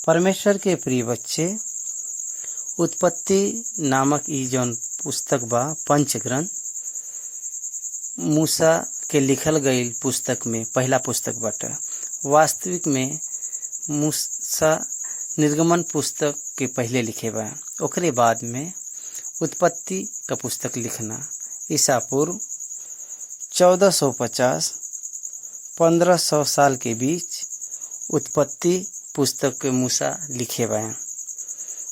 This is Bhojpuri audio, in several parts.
परमेश्वर के प्रिय बच्चे, उत्पत्ति नामक ई जौन पुस्तक बा पंचग्रंथ मूसा के लिखल गईल पुस्तक में पहला पुस्तक बाटे। वास्तविक में मूसा निर्गमन पुस्तक के पहले लिखे बा, ओकरे बाद में उत्पत्ति का पुस्तक लिखना ईसा पूर्व 1450-1500 साल के बीच उत्पत्ति पुस्तक के मूसा लिखे बा।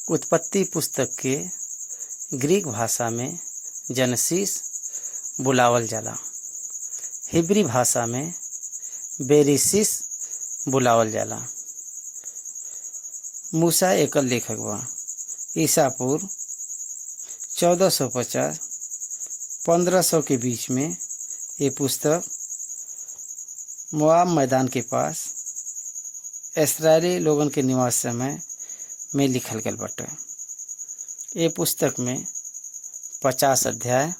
उत्पत्ति पुस्तक के ग्रीक भाषा में जेनेसिस बुलावल जाला, हिब्री भाषा में बेरिसिस बुलावल जाला। मूसा एकल लेखक बा। ईसा पूर्व 1450-1500 के बीच में ये पुस्तक मोआब मैदान के पास इस्राएली लोगन के निवास समय में लिखल गल बाटे। ये पुस्तक में 50 अध्याय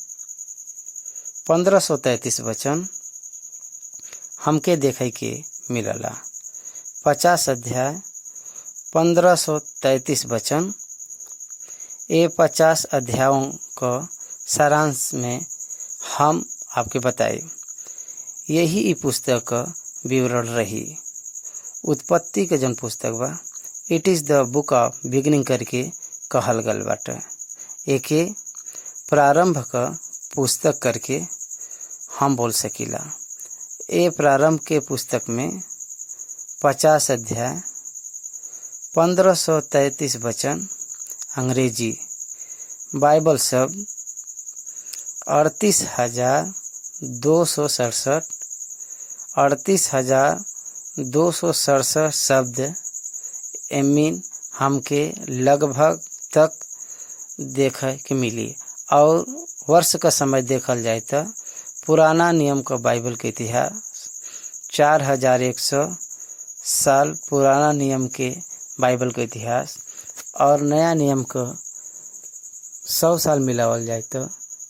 1533 वचन हमके देखे के मिलला। 50 अध्याय 1533 वचन ये 50 अध्यायों का सारांश में हम आपके बताए। यही ई पुस्तक का विवरण रही। उत्पत्ति के जन पुस्तक बा it is the book of beginning करके कहल गल बाटे। एके प्रारंभ का पुस्तक करके हम बोल सकीला। ए प्रारंभ के पुस्तक में 50 अध्याय 1533 वचन अंग्रेजी बाइबल शब्द 38,267 शब्द एमीन हमके लगभग तक देखे के मिली। और वर्ष का समय देखल जाए तो पुराना नियम का बाइबल के इतिहास 4100 साल पुराना नियम के बाइबल का इतिहास और नया नियम का 100 साल मिलावल जाए तो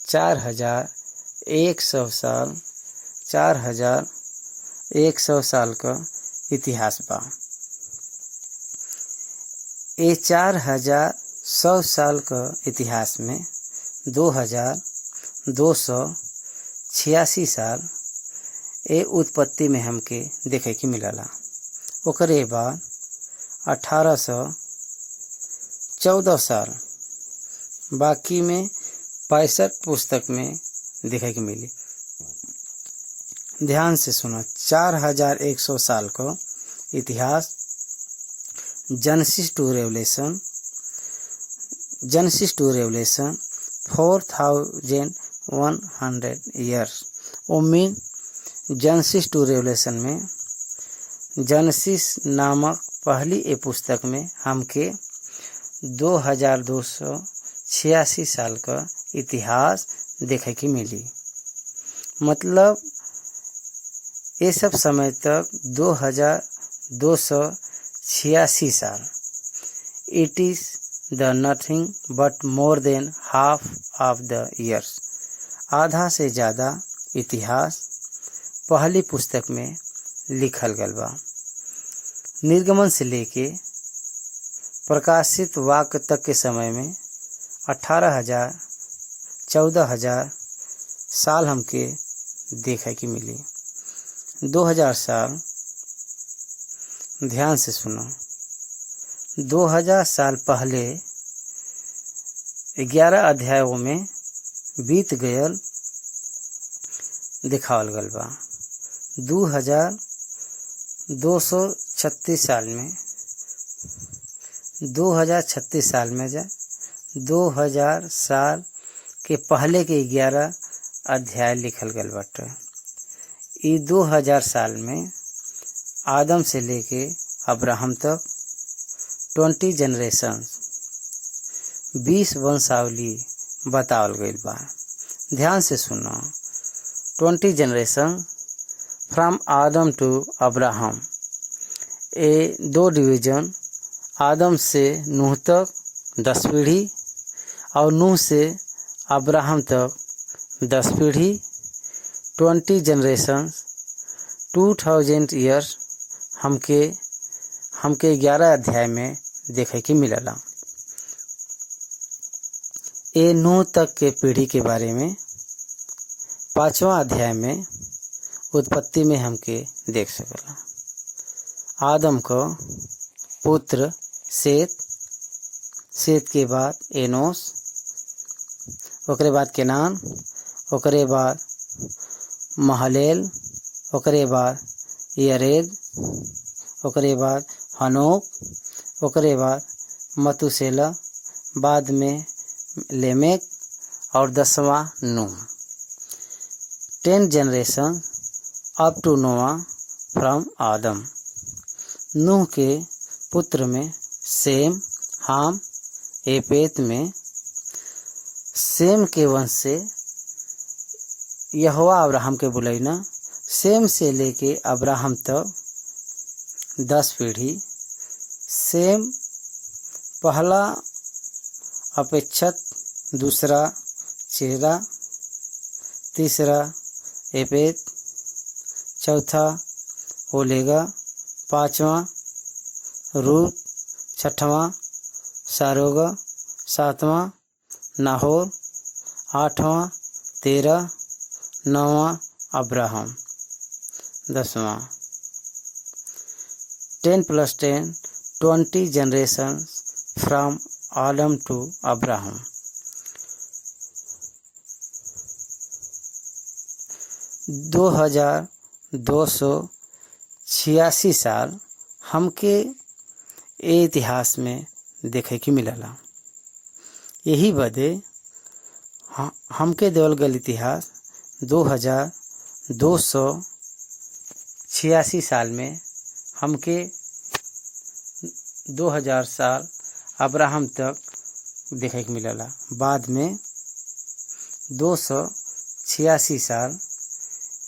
4100 साल 4100 साल का इतिहास बा। ये 4100 साल का इतिहास में 2286 साल ये उत्पत्ति में हमके देखे के मिलला। ओकरे बाद 1814 साल बाकी में 65 पुस्तक में देखे के मिली। ध्यान से सुनो, 4100 साल का इतिहास जेनेसिस टू रेवलेशन 4100 ईयर्स। वो मीन जेनेसिस टू रेवलेशन में जेनेसिस नामक पहली ए पुस्तक में हमके 2286 साल का इतिहास देखे की मिली। मतलब ये सब समय तक 2286 साल। It is the nothing but more than half of the years. आधा से ज़्यादा इतिहास पहली पुस्तक में लिखल गल बा। निर्गमन से लेके प्रकाशित वाक्य तक के समय में 18,000-14,000 साल हमके देखे की मिली। 2000 साल, ध्यान से सुनो, 2000 साल पहले 11 अध्यायों में बीत गयल दिखावल गल बा। 2236 साल में 2036 साल में 2000 साल के पहले के 11 अध्याय लिखल गल बाटे। ई 2000 साल में आदम से लेके अब्राहम तक 20 जनरेशन 20 वंशावली बतावल गईल बा। ध्यान से सुनो, 20 जनरेशन फ्रॉम आदम टू अब्राहम। ए 2 डिवीजन आदम से नूह तक 10 पीढ़ी और नूह से अब्राहम तक 10 पीढ़ी। 20 जनरेशन 2000 ईयर्स हमके हमके 11 अध्याय में देखे के मिलला। ए नूह तक के पीढ़ी के बारे में 5वां अध्याय में उत्पत्ति में हमके देख सकला। आदम को पुत्र सेत, सेत के बाद एनोस, ओकरे बाद केनान, ओकरे बाद महलेल, ओकरे बाद यरेद, ओकरे बाद हनोक, ओकरे बाद मतुसेला, बाद में लेमेक और 10वां नूह। 10 जनरेशन अप टू नोआ फ्रॉम आदम। नूह के पुत्र में सेम, हाम, एपेत में सेम के वंश से यहोवा अब्राहम के बुलैना। सेम से लेके अब्राहम तक 10 पीढ़ी। सेम पहला अपेक्षत, दूसरा चेरा, तीसरा एपेत, चौथा ओलेगा, 5वां रूत, 6वां सारोगा, 7वां नाहोर, 8वां तेरह, 9वां अब्राहम, 10वां। 10 + 10 20 जनरेशन फ्रॉम आदम टू अब्राहम। 2286 साल हमके ए इतिहास में देखे के मिलला। यही बदे हमके देवल गल इतिहास 2286 साल में हमके 2000 साल अब्राहम तक देखे के मिलला। बाद में 286 साल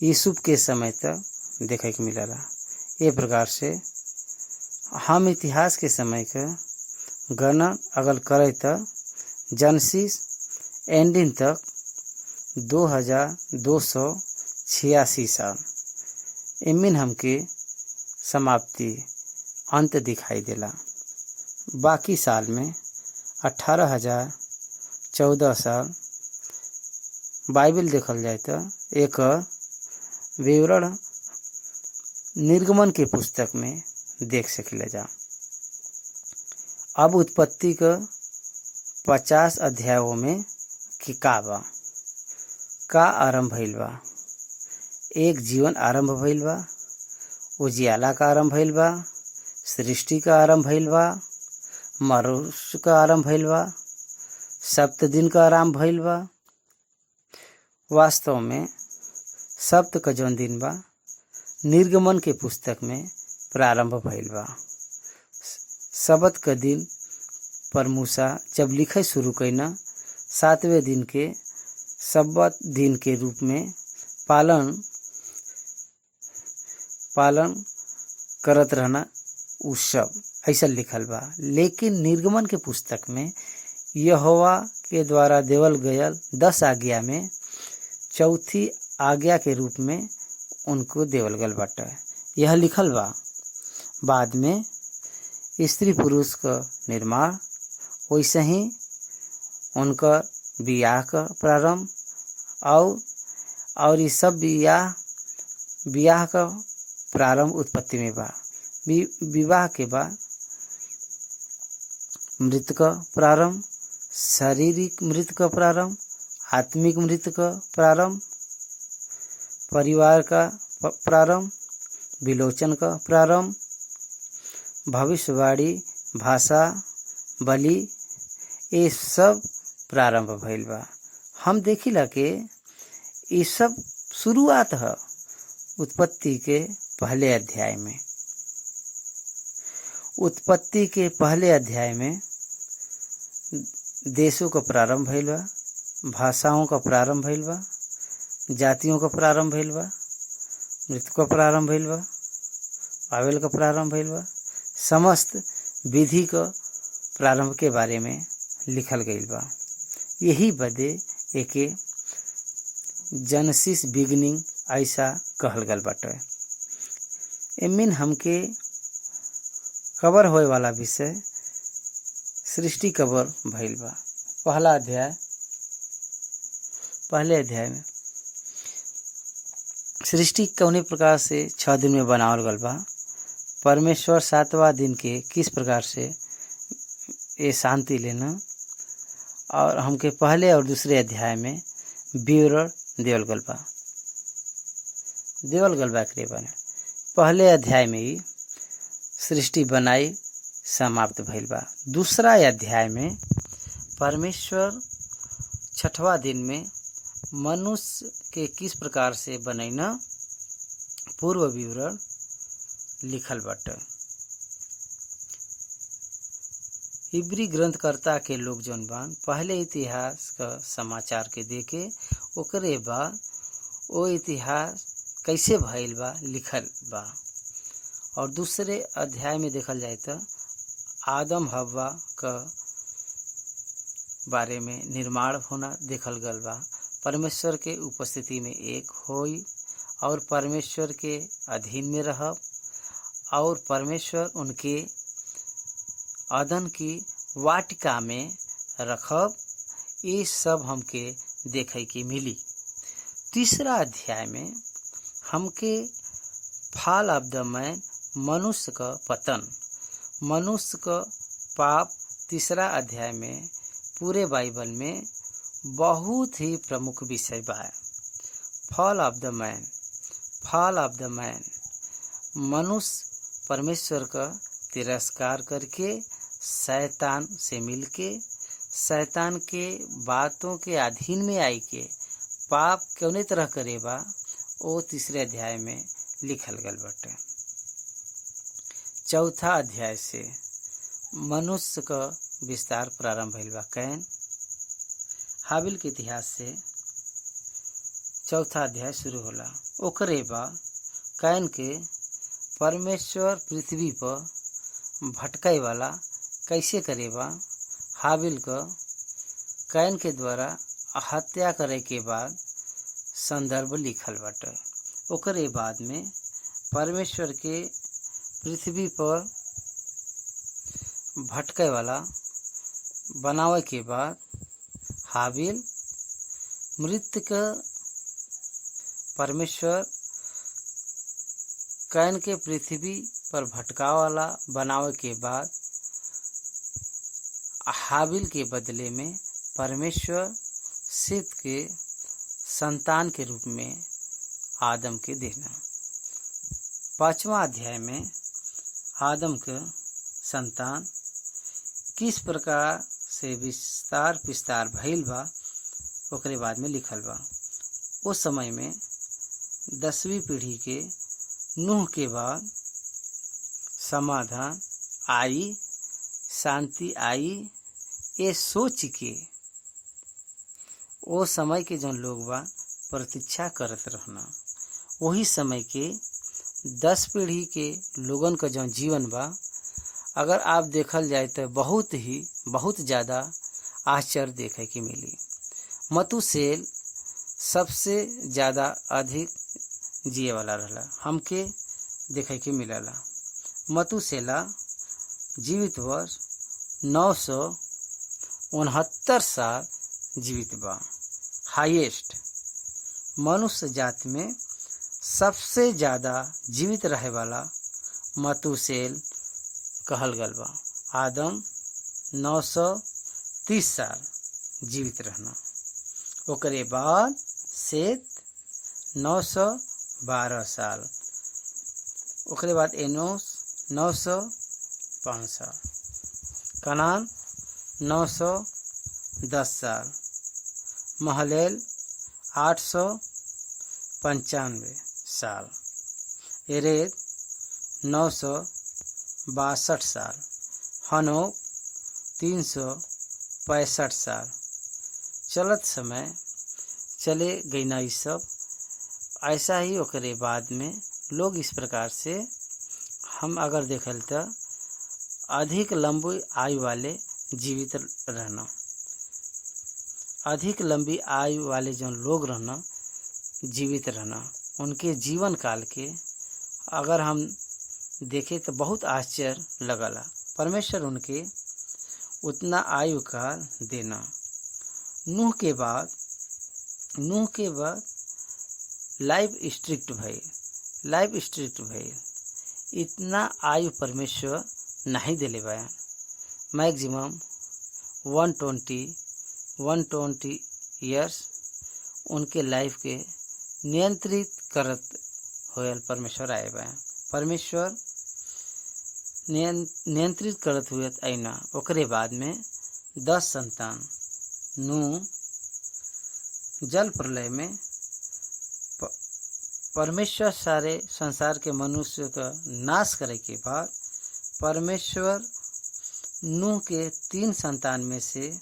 यूसुफ के समय तक देखे के मिलला। ये प्रकार से हम इतिहास के समय का गणना अगर करे तो जेनेसिस एंडिंग तक 2286 साल एमिन हमके समाप्ति अंत दिखाई देला। बाकी साल में 18,014 साल बाइबल देखल जाए तो एक विवरण निर्गमन के पुस्तक में देख सकिला जा। अब उत्पत्ति का 50 अध्यायों में कि का आरंभ भइल बा। एक जीवन आरंभ भइल बा, उजियाला का आरंभ भइल बा, सृष्टि का आरंभ भइल बा, मनुष्य का आरंभ भइल बा, 7 दिन का आरंभ भइल बा। वास्तव में 7 का जौन दिन बा निर्गमन के पुस्तक में प्रारंभ भइल बा। सबत का दिन पर मूसा जब लिखे शुरू कईना 7वें दिन के सबत दिन के रूप में पालन करत रहना उ सब ऐसा लिखल बा। लेकिन निर्गमन के पुस्तक में यहोवा के द्वारा देवल गयल 10 आज्ञा में चौथी आज्ञा के रूप में उनको देवल गल बाटे। यह लिखल बा बाद में स्त्री पुरुष का निर्माण, वैसे ही उनका बियाह का प्रारंभ और ये सब बियाह का प्रारंभ उत्पत्ति में बा। विवाह के बाद मृत्यु का प्रारंभ, शारीरिक मृत्यु का प्रारंभ, आत्मिक मृत्यु का प्रारंभ, परिवार का प्रारंभ, विलोचन का प्रारंभ, भविष्यवाणी, भाषा, बलि, ये सब प्रारंभ भइल बा। हम देखिला कि ये सब शुरुआत है उत्पत्ति के पहले अध्याय में। उत्पत्ति के पहले अध्याय में देशों का प्रारंभ भइल बा, भाषाओं का प्रारंभ भइल बा, जातियों का प्रारंभ भइल बा, मृत्यु का प्रारंभ भइल बा, बाबेल का प्रारंभ भइल बा। समस्त विधि का प्रारंभ के बारे में लिखल गइल बा। यही बदे एके जेनेसिस बिगिनिंग ऐसा कहल गल बाटे। एमिन हमके कवर होए वाला विषय सृष्टि कवर भइल बा। पहले अध्याय में सृष्टि कौने प्रकार से 6 दिन में बनावल गल बा, परमेश्वर 7वां दिन के किस प्रकार से ये शांति लेना, और हमके पहले और दूसरे अध्याय में विवरण देवल गल बा एकरे बारे में। पहले अध्याय में ही सृष्टि बनाई समाप्त भइल बा। दूसरा अध्याय में परमेश्वर 6वां दिन में मनुष्य के किस प्रकार से बनैना पूर्व विवरण लिखल बाटे। इब्री ग्रंथकर्ता के लोग जौन बान पहले इतिहास का समाचार के देके ओकरे बाद वो इतिहास कैसे भइल बा लिखल बा। और दूसरे अध्याय में देखल जाए तो आदम हव्वा का बारे में निर्माण होना देखल गल बा। परमेश्वर के उपस्थिति में एक होई और परमेश्वर के अधीन में रहब और परमेश्वर उनके अदन की वाटिका में रखब, ये सब हमके देखे की मिली। तीसरा अध्याय में हमके फॉल ऑफ द मैन, मनुष्य का पतन, मनुष्य का पाप तीसरा अध्याय में पूरे बाइबल में बहुत ही प्रमुख विषय बा। फॉल ऑफ द मैन, मनुष्य परमेश्वर का तिरस्कार करके शैतान से मिलके शैतान के बातों के अधीन में आई के पाप कौने तरह करे बा, वो तीसरे अध्याय में लिखल गल बाटे। चौथा अध्याय से मनुष्य का विस्तार प्रारंभ भइल बा। कैन हाबिल के इतिहास से चौथा अध्याय शुरू होला। ओकरे बाद कैन के परमेश्वर पृथ्वी पर भटकाए वाला कैसे करेबा, हाबिल का कैन के द्वारा हत्या करे के बाद संदर्भ लिखल बाटे। ओकरे बाद में परमेश्वर के पृथ्वी पर भटके वाला बनावे के बाद हाबिल मृत्यु का परमेश्वर कैन के पृथ्वी पर भटका वाला बनावे के बाद हाबिल के बदले में परमेश्वर सेत के संतान के रूप में आदम के देना। 5वां अध्याय में आदम के संतान किस प्रकार से विस्तार भइल बा ओकरे बाद में लिखल बा। उस समय में 10वीं पीढ़ी के नूह के बाद समाधान आई, शांति आई, ये सोच के वो समय के जो लोग बा प्रतीक्षा करत रहना। वही समय के 10 पीढ़ी के लोगन का जो जीवन बा अगर आप देखल जाए तो बहुत ज़्यादा आश्चर्य देखे की मिली। मतुसेल सबसे ज़्यादा अधिक जिए वाला रहला, हमके देखे के मिलला। मतुसेला जीवित वर्ष 969 साल जीवित बा। हाईएस्ट मनुष्य जाति में सबसे ज़्यादा जीवित रहे वाला मतुसेल कहल गल बा। आदम 930 साल जीवित रहना। ओकरे बाद सेत 912 साल, ओकरे बाद एनोस 905 साल, कनान 910 साल, महलेल 895 साल, एरेद 962 साल, हनोक 365 साल। चलत समय चले गई ना ये सब। ऐसा ही ओकरे बाद में लोग इस प्रकार से हम अगर देखल तो अधिक लंबी आयु वाले जीवित रहना, अधिक लंबी आयु वाले जो लोग रहना जीवित रहना, उनके जीवन काल के अगर हम देखे तो बहुत आश्चर्य लगला। परमेश्वर उनके उतना आयु काल देना। नूह के बाद लाइफ स्ट्रिक्ट भइल। इतना आयु परमेश्वर नहीं दिले बा। मैक्सिमम 120 ईयर्स उनके लाइफ के नियंत्रित करत होयल परमेश्वर आए बा। परमेश्वर नियंत्रित करत हुए ऐना। ओकरे बाद में 10 संतान नूह जल प्रलय में परमेश्वर सारे संसार के मनुष्य का नाश करे के बाद परमेश्वर नूह के 3 संतान में से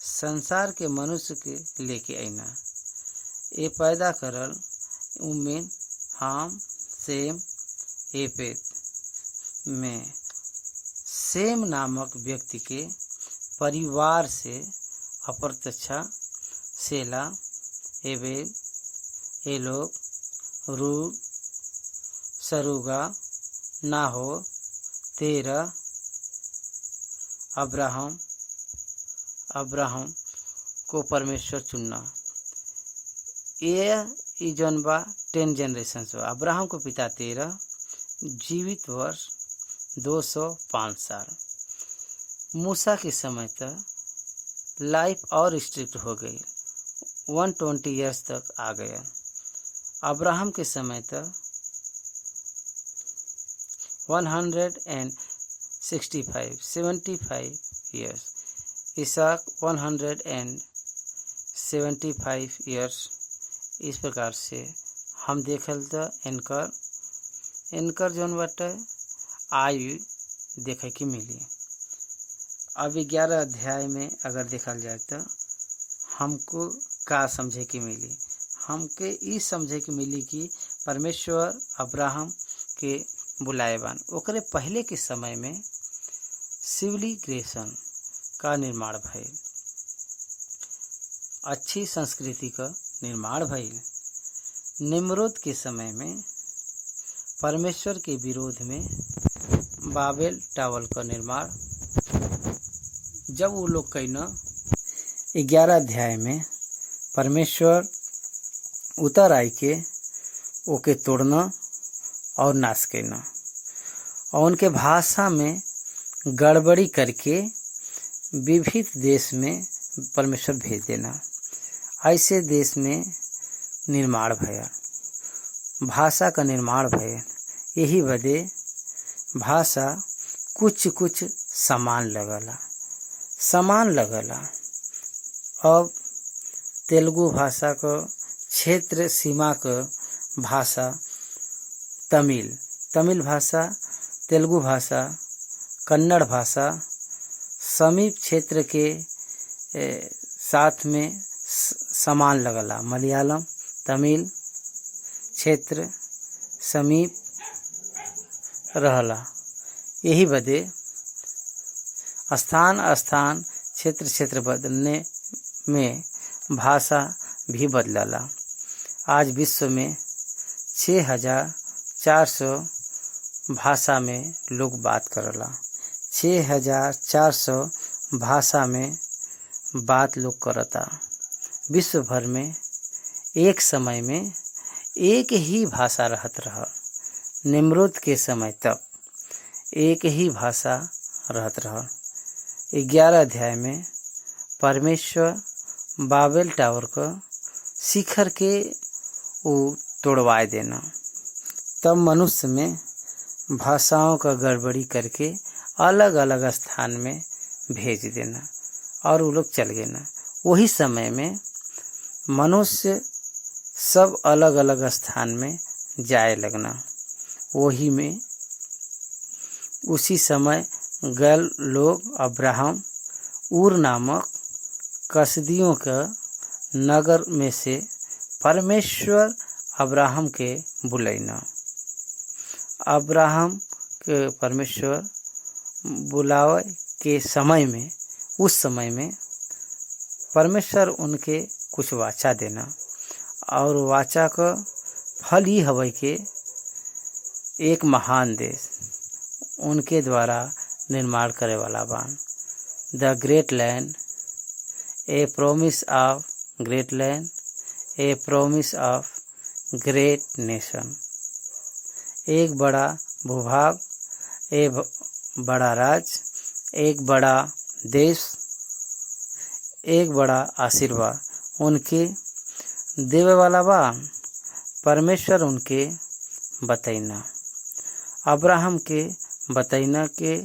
संसार के मनुष्य के लेके आईना। ये पैदा करल उम्मीन हाम सेम एपेत में सेम नामक व्यक्ति के परिवार से अप्रत्यक्षा सेला एबेल एलोक रूद सरुगा नाहो तेरह अब्राहम को परमेश्वर चुनना। ये जौन बा 10 जनरेशन बा। अब्राहम को पिता 13, जीवित वर्ष 205 साल। मूसा के समय तक लाइफ और स्ट्रिक्ट हो गई, 120 ईयर्स तक आ गया। अब्राहम के समय तक 75 ईयर्स। इसहाक 175 ईयर्स। इस प्रकार से हम देखल तो इनकर जौन बाटे आयु देखे की मिली। अब 11 अध्याय में अगर देखल जाए तो हमको का समझे की मिली। हमके ई समझे की मिली कि परमेश्वर अब्राहम के बुलाए बान। ओकरे पहले के समय में सिविलाइजेशन का निर्माण भइल, अच्छी संस्कृति का निर्माण भइल। निम्रोद के समय में परमेश्वर के विरोध में बाबेल टावर का निर्माण जब वो लोग कई न 11 अध्याय में परमेश्वर उतर आई के ओके तोड़ना और नाश करना और उनके भाषा में गड़बड़ी करके विविध देश में परमेश्वर भेज देना। ऐसे देश में निर्माण भया, भाषा का निर्माण भया। यही वजह भाषा कुछ समान लगला। अब तेलुगु भाषा का क्षेत्र सीमा का भाषा तमिल भाषा, तेलुगु भाषा, कन्नड़ भाषा समीप क्षेत्र के साथ में समान लगला। मलयालम तमिल क्षेत्र समीप रहला। यही बदे स्थान क्षेत्र बदलने में भाषा भी बदलला। आज विश्व में 6400 भाषा में लोग बात करला। 6400 भाषा में बात लोग करता। विश्व भर में एक समय में एक ही भाषा रहत रहा। निम्रोद के समय तक एक ही भाषा रहत रहा। 11 अध्याय में परमेश्वर बाबेल टावर का शिखर के तोड़वाए देना। तब मनुष्य में भाषाओं का गड़बड़ी करके अलग अलग स्थान में भेज देना और वो लोग चल गए ना। वही समय में मनुष्य सब अलग अलग स्थान में जाए लगना। वही में उसी समय गल लोग अब्राहम ऊर नामक कसदियों का नगर में से परमेश्वर अब्राहम के बुलाइना। अब्राहम के परमेश्वर बुलावे के समय में उस समय में परमेश्वर उनके कुछ वाचा देना और वाचा का फल ही हवे के एक महान देश उनके द्वारा निर्माण करे वाला बान। The great land, a promise of great land, a promise of great nation. एक बड़ा भूभाग, बड़ा राज्य, एक बड़ा देश, एक बड़ा आशीर्वाद उनके देवे वाला बा। परमेश्वर उनके बतैना, अब्राहम के बतैना के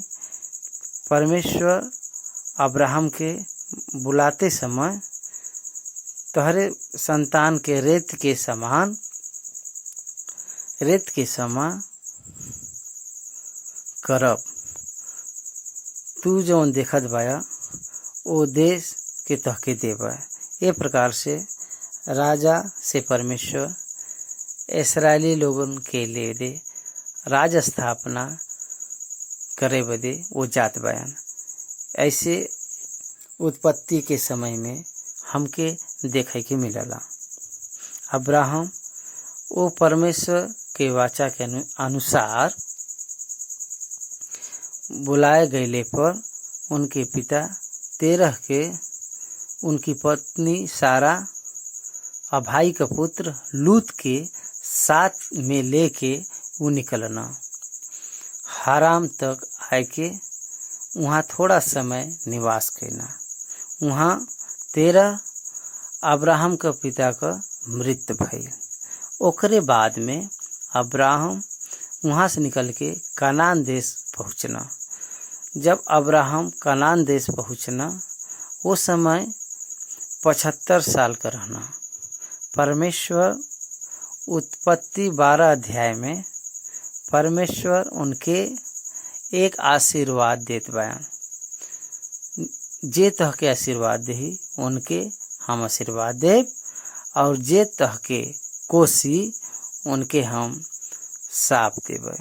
परमेश्वर अब्राहम के बुलाते समय तोहरे संतान के रेत के समान करब। तू जौन देखत बाया ओ देश के तहके देबा। ये प्रकार से राजा से परमेश्वर इस्राएली लोगन के लिए दे राज स्थापना करे बदे वो जात बयान। ऐसे उत्पत्ति के समय में हमके देखे के मिलला। अब्राहम वो परमेश्वर के वाचा के अनुसार बुलाए गए पर उनके पिता तेरह के उनकी पत्नी सारा और भाई का पुत्र लूत के साथ में लेके वो निकलना हाराम तक आके वहाँ थोड़ा समय निवास करना। वहाँ 13 अब्राहम का पिता का मृत्यु भइल। ओकरे बाद में अब्राहम वहाँ से निकल के कनान देश पहुँचना। जब अब्राहम कनान देश पहुँचना वो समय 75 साल का रहना। परमेश्वर उत्पत्ति 12 अध्याय में परमेश्वर उनके एक आशीर्वाद देत बयान। जे तह के आशीर्वाद दही उनके हम आशीर्वाद देव और जे तह के कोसी उनके हम साप देव।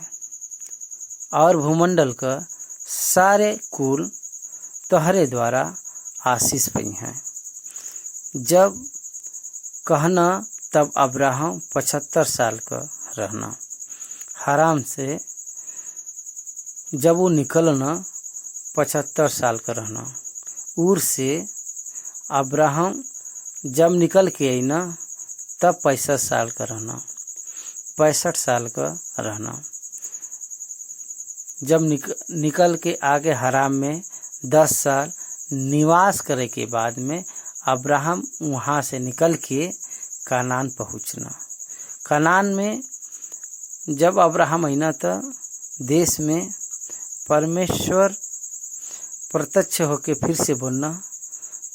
और भूमंडल का सारे कुल तोहरे द्वारा आशीष पई हैं। जब कहना तब अब्राहम 75 साल का रहना। हराम से जब वो निकलना 75 साल का रहना। उर से अब्राहम जब निकल के आई ना तब 65 साल का रहना। 65 साल का रहना। जब निकल के आगे हराम में 10 साल निवास करे के बाद में अब्राहम वहाँ से निकल के कनान पहुँचना। कनान में जब अब्राहम आईना तो देश में परमेश्वर प्रत्यक्ष होके फिर से बोलना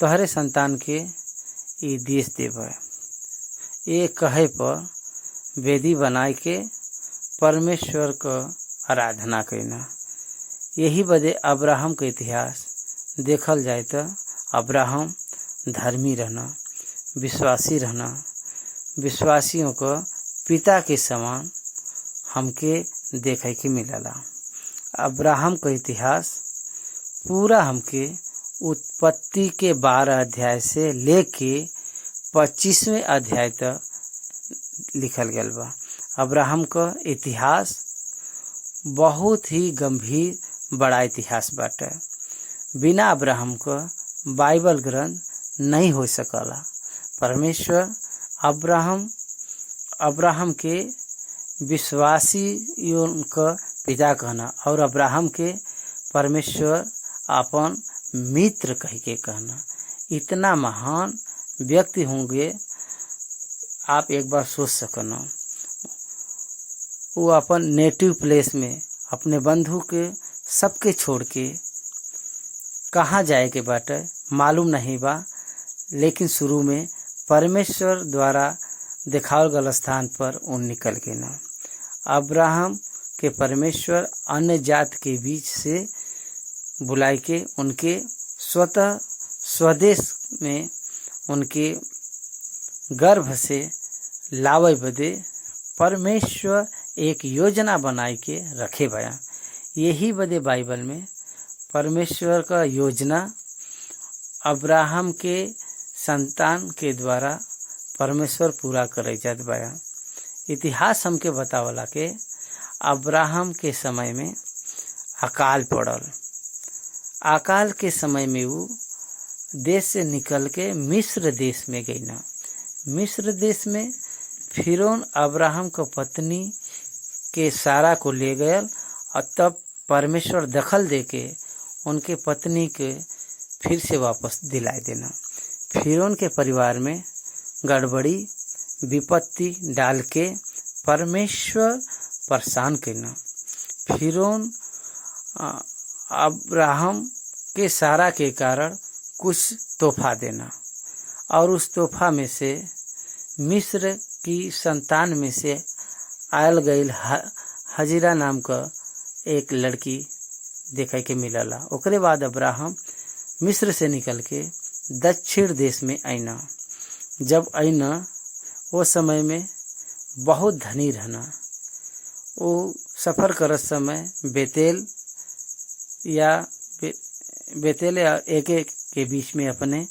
तोहरे संतान के ये देश देव। ये कहे पर वेदी बनाए के परमेश्वर का आराधना करना। यही बदे अब्राहम का इतिहास देखल जाए तो अब्राहम धर्मी रहना, विश्वासी रहना, विश्वासियों को पिता के समान हमके देखे के मिलला। अब्राहम का इतिहास पूरा हमके उत्पत्ति के 12 अध्याय से लेके 25वें अध्याय तक लिखल गया बा। अब्राहम का इतिहास बहुत ही गंभीर बड़ा इतिहास बाटे। बिना अब्राहम का बाइबल ग्रंथ नहीं हो सकला। परमेश्वर अब्राहम के विश्वासियों का पिता कहना और अब्राहम के परमेश्वर अपन मित्र कह के कहना। इतना महान व्यक्ति होंगे आप एक बार सोच सकना। वो अपन नेटिव प्लेस में अपने बंधु के सबके छोड़ के कहाँ जाए के बाटे मालूम नहीं बा, लेकिन शुरू में परमेश्वर द्वारा दिखावल गल स्थान पर उन निकल के ना। अब्राहम के परमेश्वर अन्य जात के बीच से बुलाए के उनके स्वतः स्वदेश में उनके गर्भ से लावे बदे परमेश्वर एक योजना बनाए के रखे बया। यही बदे बाइबल में परमेश्वर का योजना अब्राहम के संतान के द्वारा परमेश्वर पूरा करे जात बया। इतिहास हमके बतावला के अब्राहम के समय में अकाल पड़ल। अकाल के समय में वो देश से निकल के मिस्र देश में गई ना। मिस्र देश में फिरौन अब्राहम को पत्नी के सारा को ले गया और तब परमेश्वर दखल देके उनके पत्नी के फिर से वापस दिलाई देना। फिरौन के परिवार में गड़बड़ी विपत्ति डाल के परमेश्वर परेशान करना। फिरौन अब्राहम के सारा के कारण कुछ तोहफा देना और उस तोहफा में से मिस्र की संतान में से आयल गई हजीरा नाम का एक लड़की देखे के मिलला। ओकरे बाद अब्राहम मिस्र से निकल के दक्षिण देश में आईना। जब आईना वो समय में बहुत धनी रहना। वो सफ़र करत समय बेतेल या एक के बीच में अपने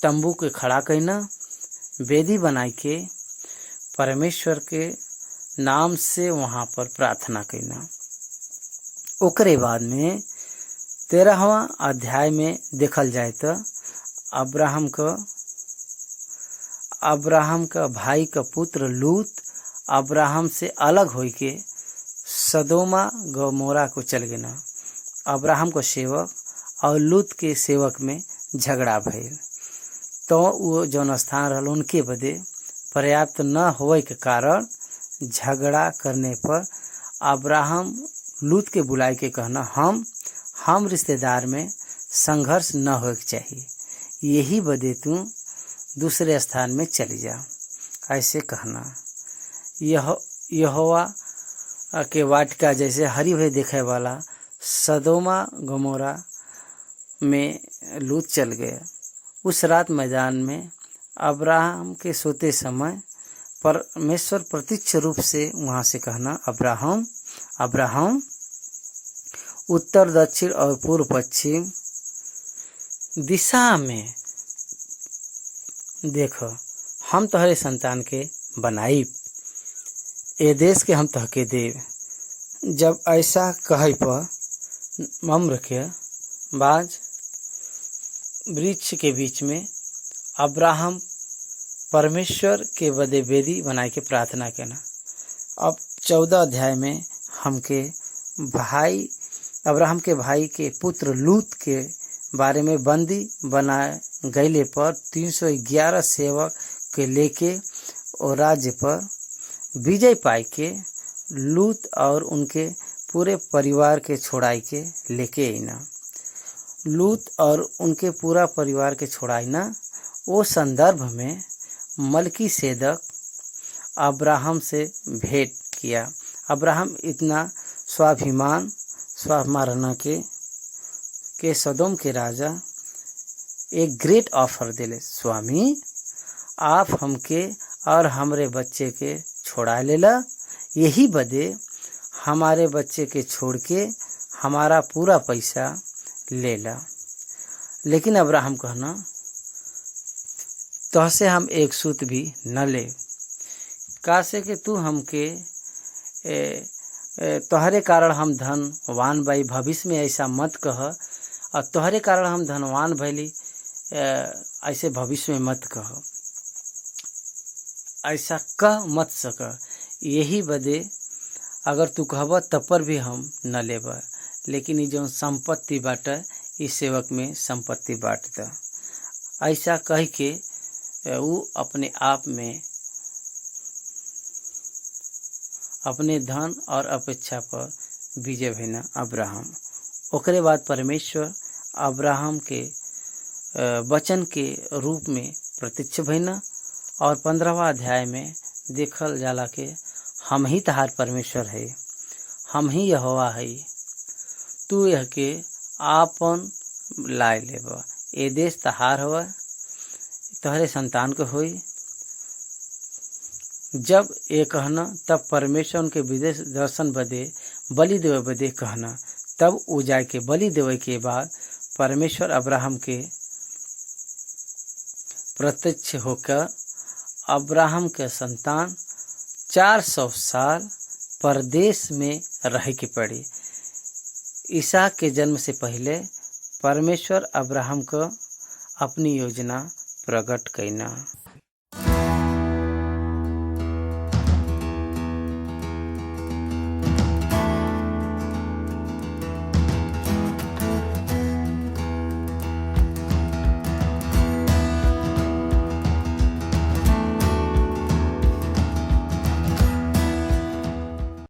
तंबू के खड़ा करना, वेदी बनाई के परमेश्वर के नाम से वहाँ पर प्रार्थना करना। ओकरे बाद में 13वां अध्याय में देखल जाए तो अब्राहम का भाई का पुत्र लूत अब्राहम से अलग होई के सदोमा गमोरा को चल गया। अब्राहम को सेवक और लूत के सेवक में झगड़ा भइल तो वो जौन स्थान रहल उनके बदे पर्याप्त न होए के कारण झगड़ा करने पर अब्राहम लूत के बुलाए के कहना हम रिश्तेदार में संघर्ष न हो चाहिए, यही बदे तू दूसरे स्थान में चली जा। ऐसे कहना यहोवा के वाटिका जैसे हरी भरी देखे वाला सदोमा गमोरा में लूत चल गया। उस रात मैदान में अब्राहम के सोते समय परमेश्वर प्रत्यक्ष रूप से वहाँ से कहना अब्राहम अब्राहम। उत्तर दक्षिण और पूर्व पश्चिम दिशा में देखो, हम तोहरे संतान के बनाई, ए देश के हम तहके देव। जब ऐसा कहे पर मम्र के बाज वृक्ष के बीच में अब्राहम परमेश्वर के बदे वेदी बनाए के प्रार्थना करना। अब 14 अध्याय में हमके अब्राहम के भाई के पुत्र लूत के बारे में बंदी बनाए गईले पर 311 सेवक के लेके और राज्य पर विजय पाई के लूत और उनके पूरे परिवार के छोड़ाई के लेके आईना। लूत और उनके पूरा परिवार के छोड़ाईना वो संदर्भ में मलकीसेदक अब्राहम से भेंट किया। अब्राहम इतना स्वाभिमान रहना के सदोम के राजा एक ग्रेट ऑफर दिले, स्वामी आप हमके और हमरे बच्चे के छोड़ा लेला, यही बदे हमारे बच्चे के छोड़ के हमारा पूरा पैसा लेला। लेकिन अब्राहम कहना तोहसे हम एक सूत भी न ले, कासे कि तू हमके तोहरे कारण हम धनवान भाई, भविष्य में ऐसा मत कह, और तोहरे कारण हम धनवान भैली ऐसे भविष्य में मत कह, ऐसा कह मत सक, यही बदे अगर तू कहब तब पर भी हम न लेब। लेकिन ये जो संपत्ति बाटे इस सेवक में संपत्ति बांट द। ऐसा कह के वो अपने आप में अपने धन और अपेक्षा पर विजय भइना अब्राहम। ओकरे बाद परमेश्वर अब्राहम के वचन के रूप में प्रत्यक्ष भइना और 15वां अध्याय में देखल जाला के हम ही तहार परमेश्वर है, हम ही यहोवा है, तू यह के आपन लाए लेब, ए देश तहार हवा, तोहरे संतान को होई। जब ये कहना तब परमेश्वर उनके विदेश दर्शन बदे बलि देवे बदे कहना, तब वो जाए के बलि देवे के बाद परमेश्वर अब्राहम के प्रत्यक्ष होकर अब्राहम के संतान 400 साल परदेश में रह के पड़ी। इसहाक के जन्म से पहले परमेश्वर अब्राहम को अपनी योजना प्रकट कईना।